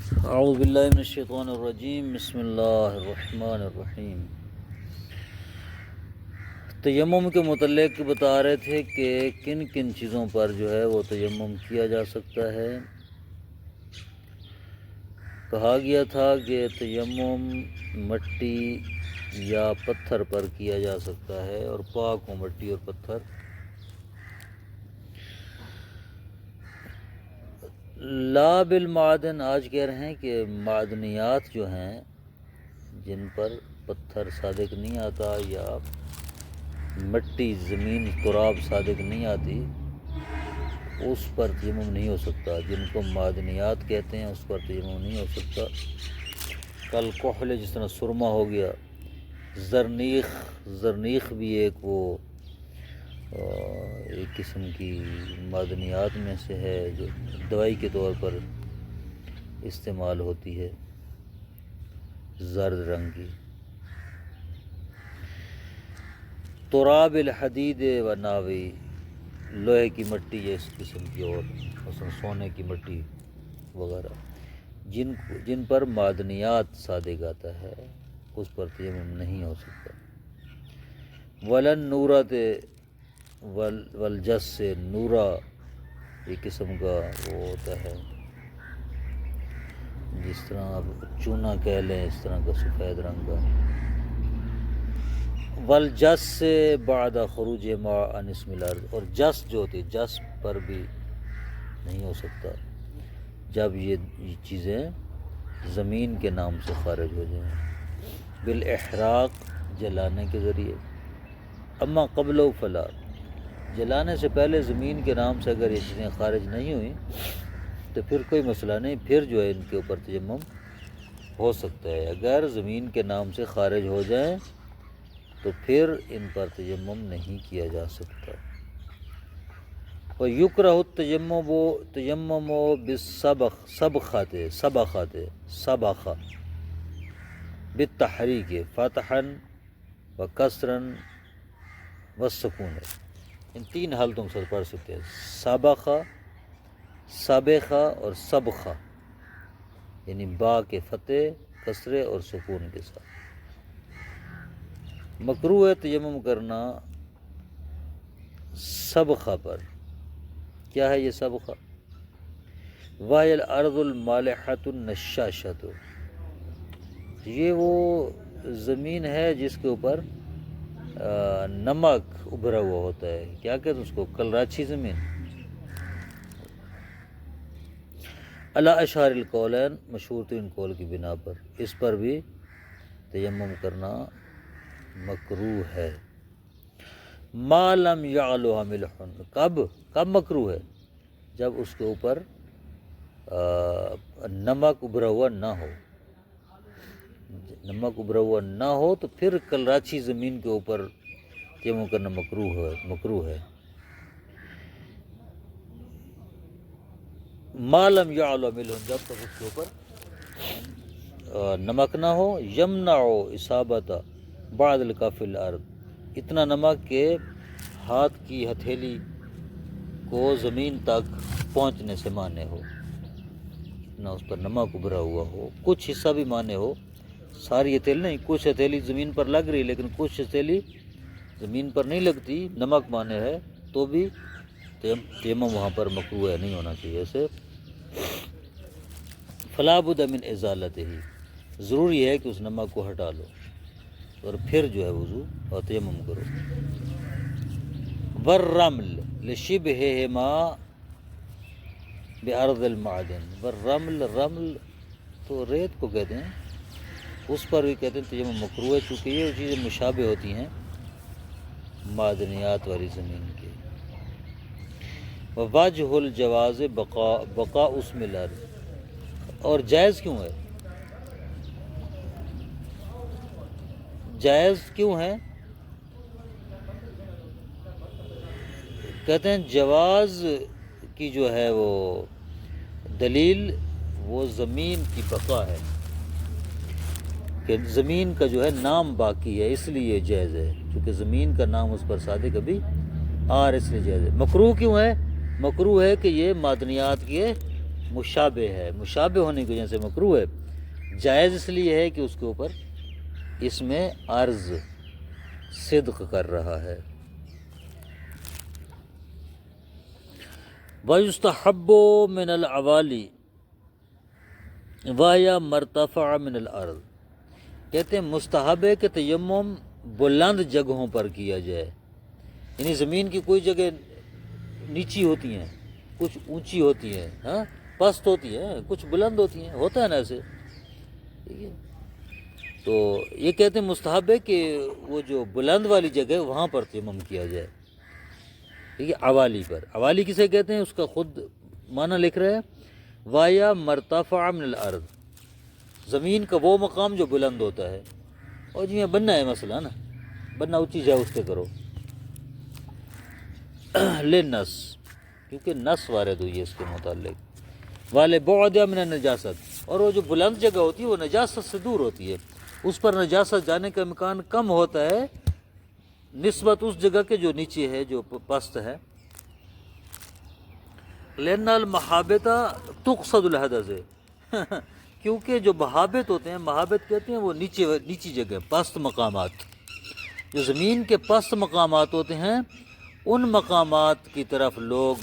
اعوذ باللہ من الشیطان الرجیم، بسم اللہ الرحمن الرحیم۔ تیمم کے متعلق بتا رہے تھے کہ کن کن چیزوں پر جو ہے وہ تیمم کیا جا سکتا ہے۔ کہا گیا تھا کہ تیمم مٹی یا پتھر پر کیا جا سکتا ہے، اور پاک ہو مٹی اور پتھر۔ لا بالمعدن، آج کہہ رہے ہیں کہ معدنیات جو ہیں جن پر پتھر صادق نہیں آتا یا مٹی زمین تراب صادق نہیں آتی، اس پر تیمم نہیں ہو سکتا۔ جن کو معدنیات کہتے ہیں اس پر تیمم نہیں ہو سکتا۔ کل کحل، جس طرح سرما ہو گیا، زرنیخ بھی ایک ایک قسم کی معدنیات میں سے ہے جو دوائی کے طور پر استعمال ہوتی ہے، زرد رنگ کی۔ تراب الحدید و ناوی، لوہے کی مٹی یا اس قسم کی، اور مثلا سونے کی مٹی وغیرہ، جن پر معدنیات صادق آتا ہے اس پر تیمم نہیں ہو سکتا۔ ولن نورت والجس سے، نورا ایک قسم کا وہ ہوتا ہے، جس طرح آپ چونا کہہ لیں، اس طرح کا سفید رنگ کا۔ والجس سے بعد خروج ما عن اسم الارض، اور جس جو ہوتی ہے، جس پر بھی نہیں ہو سکتا جب یہ چیزیں زمین کے نام سے خارج ہو جائیں، بالاحراق، جلانے کے ذریعے۔ اما قبل فلا، جلانے سے پہلے زمین کے نام سے اگر یہ چیزیں خارج نہیں ہوئیں تو پھر کوئی مسئلہ نہیں، پھر جو ہے ان کے اوپر تیمم ہو سکتا ہے۔ اگر زمین کے نام سے خارج ہو جائیں تو پھر ان پر تیمم نہیں کیا جا سکتا۔ وَيُكْرَهُ التَّيَمُّمُ بِالسَّبْخَةِ بالتحریک فتحا وکسرا والسکون۔ ان تین حالتوں سے پڑھ سکتے ہیں، سبخہ، سبخہ اور سبخہ، یعنی با کے فتح، کسرے اور سکون کے ساتھ۔ مکروہ ہے تیمم کرنا سبخہ پر۔ کیا ہے یہ سبخہ؟ وَهِيَ الْأَرْضُ الْمَالِحَةُ النَّشَّاشَةُ، یہ وہ زمین ہے جس کے اوپر نمک ابھرا ہوا ہوتا ہے۔ کیا کہتے ہیں اس کو؟ کلراچی زمین۔ علی اشہر القولین، مشہور ترین قول کی بنا پر، اس پر بھی تیمم کرنا مکروہ ہے۔ ما لم یعلوها ملح، کب مکروہ ہے؟ جب اس کے اوپر نمک ابھرا ہوا نہ ہو۔ نمک ابھرا ہوا نہ ہو تو پھر کلراچی زمین کے اوپر تیمم کرنا مکروہ ہے۔ ما لم یعلو ملح، جب تک اس کے اوپر نمک نہ ہو۔ یمنع اصابت بعض الکف الارض، اتنا نمک کہ ہاتھ کی ہتھیلی کو زمین تک پہنچنے سے مانے ہو، اتنا اس پر نمک ابھرا ہوا ہو۔ کچھ حصہ بھی مانے ہو، ساری ہتھیلی نہیں، کچھ ہتھیلی زمین پر لگ رہی لیکن کچھ ہتھیلی زمین پر نہیں لگتی، نمک مانے ہے، تو بھی تیمم وہاں پر مکروہ ہے، نہیں ہونا چاہیے ایسے۔ فلا بد من ازالتہ، ضروری ہے کہ اس نمک کو ہٹا لو اور پھر جو ہے وضو اور تیمم کرو۔ والرمل لشبہہما بارض المعدن، والرمل، رمل تو ریت کو کہتے ہیں، اس پر بھی کہتے ہیں تیمم مکروہ ہے، چونکہ یہ چیزیں مشابہ ہوتی ہیں معدنیات والی زمین کے۔ ووجہ الجواز بقاء اسم الارض، اور جائز کیوں ہے؟ جائز کیوں ہے؟ کہتے ہیں جواز کی جو ہے وہ دلیل، وہ زمین کی بقا ہے، کہ زمین کا جو ہے نام باقی ہے، اس لیے جائز ہے، کیونکہ زمین کا نام اس پر صادق ابھی اس لیے جائز ہے۔ مکروہ کیوں ہے؟ مکروہ ہے کہ یہ معدنیات کے مشابہ ہے، مشابہ ہونے کی وجہ سے مکروہ ہے، جائز اس لیے ہے کہ اس کے اوپر اس میں عرض صدق کر رہا ہے۔ وَيُسْتَحَبُّ مِنَ الْعَوَالِي وَهِيَ مَرْتَفَعَ مِنَ الْأَرْضِ، کہتے ہیں مستحب ہے کہ تیمم بلند جگہوں پر کیا جائے، یعنی زمین کی کوئی جگہ نیچی ہوتی ہیں، کچھ اونچی ہوتی ہیں، ہاں پست ہوتی ہیں، کچھ بلند ہوتی ہیں، ہوتا ہے نا ایسے، ٹھیک ہے؟ تو یہ کہتے ہیں مستحب ہے کہ وہ جو بلند والی جگہ ہے وہاں پر تیمم کیا جائے، ٹھیک ہے؟ عوالی پر، عوالی کسے کہتے ہیں؟ اس کا خود معنی لکھ رہے ہیں، وَيَا مَرْتَفَعَ مِنَ الْأَرْضِ، زمین کا وہ مقام جو بلند ہوتا ہے، اور جی میں بننا ہے مسئلہ نا، بننا اونچی جگہ اس پہ کرو، لِلنَّس، کیونکہ نس وارد ہوئی ہے اس کے متعلق، والے بعد من النجاست، اور وہ جو بلند جگہ ہوتی ہے وہ نجاست سے دور ہوتی ہے، اس پر نجاست جانے کا امکان کم ہوتا ہے نسبت اس جگہ کے جو نیچے ہے، جو پست ہے۔ لِأَنَّ الْمَحَابِطَ تُقْصَدُ الْحَدَثِ، کیونکہ جو محابط ہوتے ہیں، محابط کہتے ہیں وہ نیچی جگہ، پست مقامات، جو زمین کے پست مقامات ہوتے ہیں ان مقامات کی طرف لوگ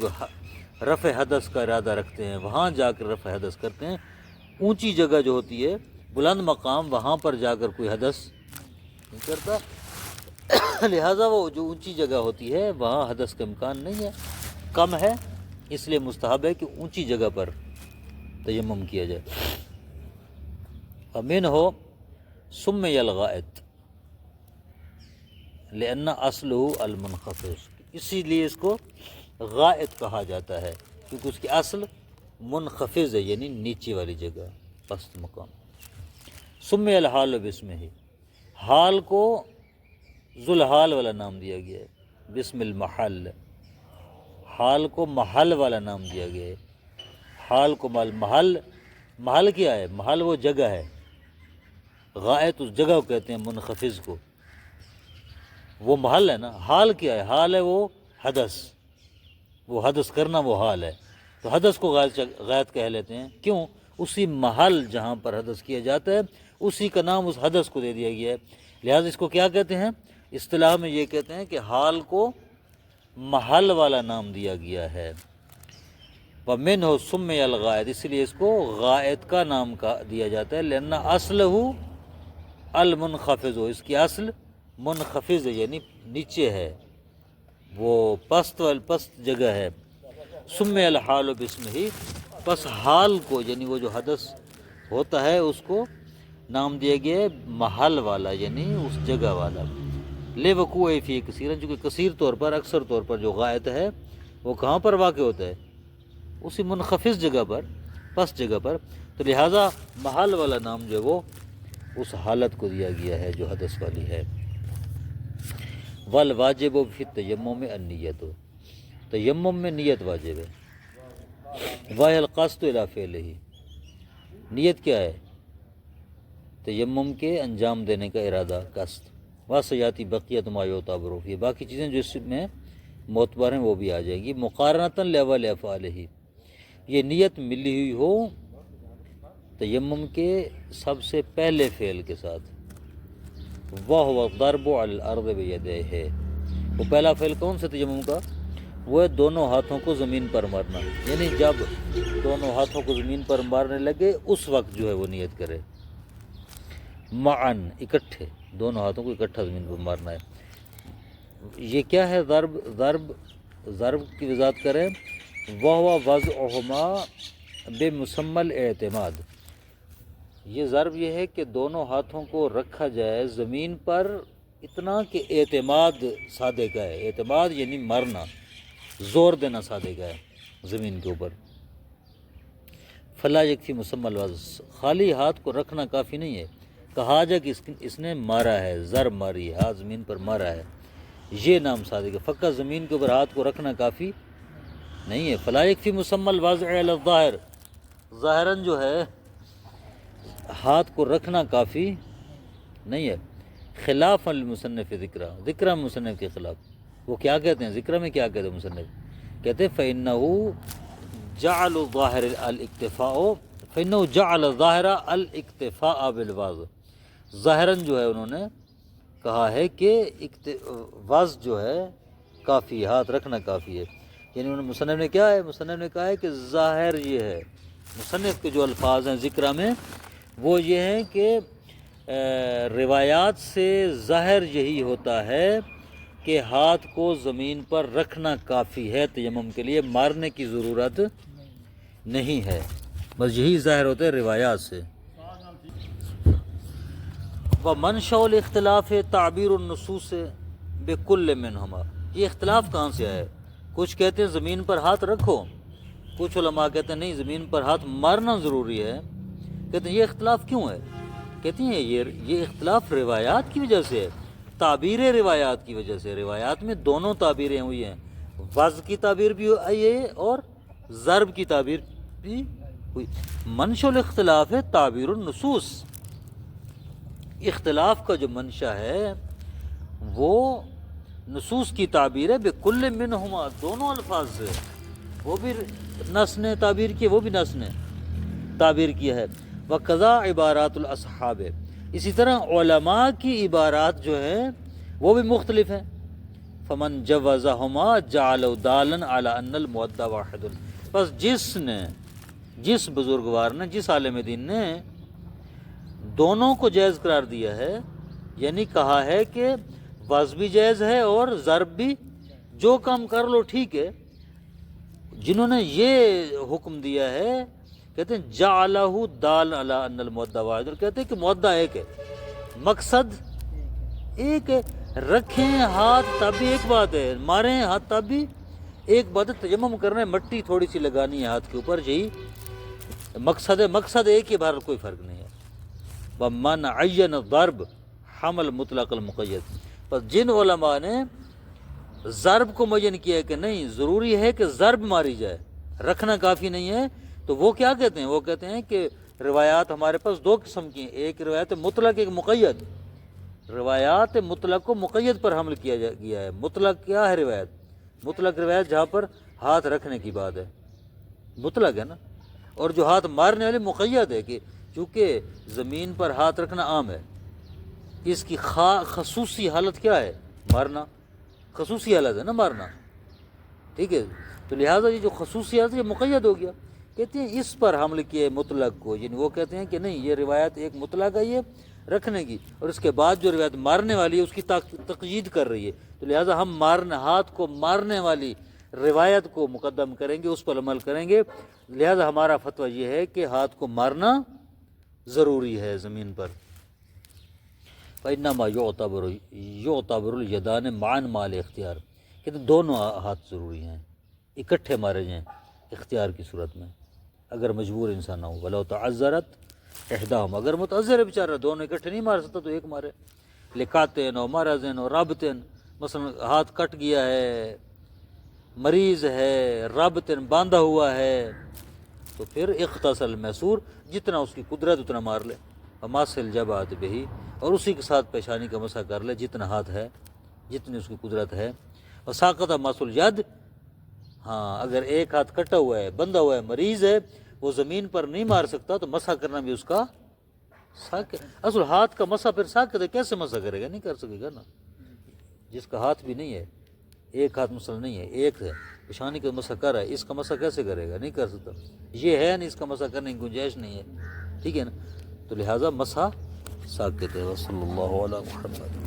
رفع حدث کا ارادہ رکھتے ہیں، وہاں جا کر رفع حدث کرتے ہیں۔ اونچی جگہ جو ہوتی ہے، بلند مقام، وہاں پر جا کر کوئی حدث نہیں کرتا، لہٰذا وہ جو اونچی جگہ ہوتی ہے وہاں حدث کا امکان نہیں ہے، کم ہے، اس لیے مستحب ہے کہ اونچی جگہ پر تیمم کیا جائے۔ وَمِنْهُ سُمِّيَ الْغَائِطُ لِأَنَّ أَصْلُهُ الْمُنْخَفِضُ، اسی لیے اس کو غائط کہا جاتا ہے کیونکہ اس کی اصل منخفض ہے، یعنی نیچے والی جگہ، پست مقام۔ سُمِّيَ الْحَالُ بِاسْمِهِ، حال کو ذوالحال والا نام دیا گیا ہے، بسم المحل، حال کو محل والا نام دیا گیا ہے، حال کو محل کیا ہے؟ محل وہ جگہ ہے، غائط اس جگہ کو کہتے ہیں منخفض کو، وہ محل ہے نا، حال کیا ہے؟ حال ہے وہ حدث، وہ حدث کرنا وہ حال ہے، تو حدث کو غائط کہہ لیتے ہیں، کیوں؟ اسی محل جہاں پر حدث کیا جاتا ہے اسی کا نام اس حدث کو دے دیا گیا ہے، لہٰذا اس کو کیا کہتے ہیں؟ اصطلاح میں یہ کہتے ہیں کہ حال کو محل والا نام دیا گیا ہے۔ وَمِنْهُ سُمِّيَ الْغَائِطُ، اس لیے اس کو غائط کا نام دیا جاتا ہے، لِأَنَّ أَصْلَهُ الْمُنْخَفِضُ، اس کی اصل منخفض ہے، یعنی نیچے ہے، وہ پست جگہ ہے۔ سُمِّيَ الْحَالُ بِاسْمِهِ، پس حال کو یعنی وہ جو حدث ہوتا ہے اس کو نام دیا گیا ہے محل والا، یعنی اس جگہ والا، لِوَقُوعِهِ فِيهِ كَثِيرًا، چونکہ کثیر طور پر، اکثر طور پر جو غائط ہے وہ کہاں پر واقع ہوتا ہے؟ اسی منخفض جگہ پر، پست جگہ پر، تو لہٰذا محل والا نام جو ہے وہ اس حالت کو دیا گیا ہے جو حدث والی ہے۔ والواجب فی التیمم النیت، تیمم میں نیت واجب ہے۔ وَهِيَ الْقَصْدُ إِلَىٰ فِعْلِهِ، نیت کیا ہے؟ تیمم کے انجام دینے کا ارادہ، قصد۔ وَسَيَأْتِي بَقِيَّةُ مَا يُعْتَبَرُ فِيهِ، باقی چیزیں جو اس میں معتبر ہیں وہ بھی آ جائیں گی۔ مقارنۃً لأول أفعاله، یہ نیت ملی ہوئی ہو تیمم کے سب سے پہلے فعل کے ساتھ۔ وَهُوَ الضَّرْبُ عَلَى الْأَرْضِ بِيَدَيْهِ، وہ پہلا فعل کون سا تیمم کا؟ وہ ہے دونوں ہاتھوں کو زمین پر مارنا، یعنی جب دونوں ہاتھوں کو زمین پر مارنے لگے اس وقت جو ہے وہ نیت کرے، معاً، اکٹھے، دونوں ہاتھوں کو اکٹھا زمین پر مارنا ہے۔ یہ کیا ہے؟ ضرب کی وضاحت کریں، وَهُوَ وَضْعُهُمَا بِمُسَمَّى الْاعْتِمَاد، یہ ضرب یہ ہے کہ دونوں ہاتھوں کو رکھا جائے زمین پر اتنا کہ اعتماد سادے کا ہے، اعتماد یعنی مرنا، زور دینا سادے کا ہے زمین کے اوپر۔ فلا یکفی مسمى الوضع، خالی ہاتھ کو رکھنا کافی نہیں ہے، کہا جائے کہ اس نے مارا ہے، ضرب ماری ہے، ہاتھ زمین پر مارا ہے، یہ نام سادے کا، فقط زمین کے اوپر ہاتھ کو رکھنا کافی نہیں ہے۔ فلا یکفی مسمى الوضع علی الظاہر، ظاہراً جو ہے ہاتھ کو رکھنا کافی نہیں ہے۔ خلاف المصنف ذکرہ مصنف کے خلاف، وہ کیا کہتے ہیں ذکرہ میں؟ کیا کہتے ہیں مصنف؟ کہتے ہیں فإنہ جعل ظاہر الاکتفاء فإنه جعل ظاہر الاکتفاء بالوضع، ظاہراً جو ہے انہوں نے کہا ہے کہ وضع جو ہے کافی، ہاتھ رکھنا کافی ہے، یعنی انہوں نے مصنف نے کیا ہے، مصنف نے کہا ہے کہ ظاہر یہ ہے، مصنف کے جو الفاظ ہیں ذکرہ میں وہ یہ ہیں کہ روایات سے ظاہر یہی ہوتا ہے کہ ہاتھ کو زمین پر رکھنا کافی ہے تیمم کے لیے، مارنے کی ضرورت نہیں ہے، بس یہی ظاہر ہوتا ہے روایات سے۔ ومنشأ الاختلاف تعبیر النصوص بکل منہما، یہ اختلاف کہاں سے آیا ہے؟ کچھ کہتے ہیں زمین پر ہاتھ رکھو، کچھ علماء کہتے ہیں نہیں زمین پر ہاتھ مارنا ضروری ہے۔ کہتے ہیں یہ اختلاف کیوں ہے؟ کہتے ہیں یہ اختلاف روایات کی وجہ سے ہے، تعبیر روایات کی وجہ سے۔ روایات میں دونوں تعبیریں ہوئی ہیں، وضع کی تعبیر بھی آئی ہے اور ضرب کی تعبیر بھی ہوئی۔ منشأ الاختلاف ہے تعبیر النصوص، اختلاف کا جو منشا ہے وہ نصوص کی تعبیر ہے، بکل منہما، دونوں الفاظ سے، وہ بھی نص نے تعبیر کی، وہ بھی نص نے تعبیر کیا ہے۔ وقضا عبارات الاصحاب، اسی طرح علماء کی عبارات جو ہیں وہ بھی مختلف ہیں۔ فمن جوزہما جعلوا دالا علی ان المودع واحد، بس جس بزرگوار نے، جس عالم دین نے دونوں کو جائز قرار دیا ہے، یعنی کہا ہے کہ وضع بھی جائز ہے اور ضرب بھی، جو کام کر لو ٹھیک ہے، جنہوں نے یہ حکم دیا ہے کہتے ہیں جعلہ دال علی ان المودع واحد، کہتے ہیں کہ مودع ایک ہے، مقصد ایک ہے، رکھیں ہاتھ تب بھی ایک بات ہے، ماریں ہاتھ تب بھی ایک بات ہے، تیمم کرنا ہے، مٹی تھوڑی سی لگانی ہے ہاتھ کے اوپر، یہی مقصد ہے، مقصد ایک ہی، بہرحال کوئی فرق نہیں ہے۔ ومن عین الضرب حمل مطلق المقید، پس جن علماء نے ضرب کو معین کیا ہے کہ نہیں ضروری ہے کہ ضرب ماری جائے، رکھنا کافی نہیں ہے، تو وہ کیا کہتے ہیں؟ وہ کہتے ہیں کہ روایات ہمارے پاس دو قسم کی ہیں، ایک روایت مطلق، ایک مقید۔ روایات مطلق کو مقید پر حمل کیا گیا ہے۔ مطلق کیا ہے؟ روایت مطلق روایت جہاں پر ہاتھ رکھنے کی بات ہے، مطلق ہے نا، اور جو ہاتھ مارنے والی مقید ہے، کہ چونکہ زمین پر ہاتھ رکھنا عام ہے، اس کی خصوصی حالت کیا ہے؟ مارنا، خصوصی حالت ہے نا مارنا، ٹھیک ہے، تو لہٰذا یہ جو خصوصی حالت ہے یہ مقید ہو گیا۔ کہتے ہیں اس پر حمل کیے مطلق کو، یعنی وہ کہتے ہیں کہ نہیں یہ روایت ایک مطلق ہے یہ رکھنے کی، اور اس کے بعد جو روایت مارنے والی ہے اس کی تقیید کر رہی ہے، تو لہٰذا ہم ہاتھ کو مارنے والی روایت کو مقدم کریں گے، اس پر عمل کریں گے، لہٰذا ہمارا فتویٰ یہ ہے کہ ہاتھ کو مارنا ضروری ہے زمین پر۔ فإنما يعتبر اليدان معا مع الاختیار، کہتے ہیں دونوں ہاتھ ضروری ہیں، اکٹھے مارے جائیں اختیار کی صورت میں، اگر مجبور انسان نہ ہو۔ ولو تعذرت احداہما، اگر متعذر ہے بیچارہ، دونوں اکٹھے نہیں مار سکتا تو ایک مارے۔ لقاتن و مرضن و ربطن، مثلا ہاتھ کٹ گیا ہے، مریض ہے، ربطن باندھا ہوا ہے، تو پھر اختصل میسور، جتنا اس کی قدرت اتنا مار لے، ماسل جبات بہی، اور اسی کے ساتھ پیشانی کا مسح کر لے، جتنا ہاتھ ہے، جتنی اس کی قدرت ہے۔ اور ساقط ماسل ید، ہاں اگر ایک ہاتھ کٹا ہوا ہے، بندھا ہوا ہے، مریض ہے، وہ زمین پر نہیں مار سکتا، تو مسح کرنا بھی اس کا ساقط۔ اصل ہاتھ کا مسح پھر ساقط ہے، کیسے مسح کرے گا؟ نہیں کر سکے گا نا، جس کا ہاتھ بھی نہیں ہے، ایک ہاتھ مسل نہیں ہے، ایک ہے، پیشانی کا مسح کر رہا ہے، اس کا مسح کیسے کرے گا؟ نہیں کر سکتا، یہ ہے نہیں، اس کا مسح کرنے کی گنجائش نہیں ہے، ٹھیک ہے نا، تو لہٰذا مسح ساقط ہے۔ وصلی اللہ علی محمد۔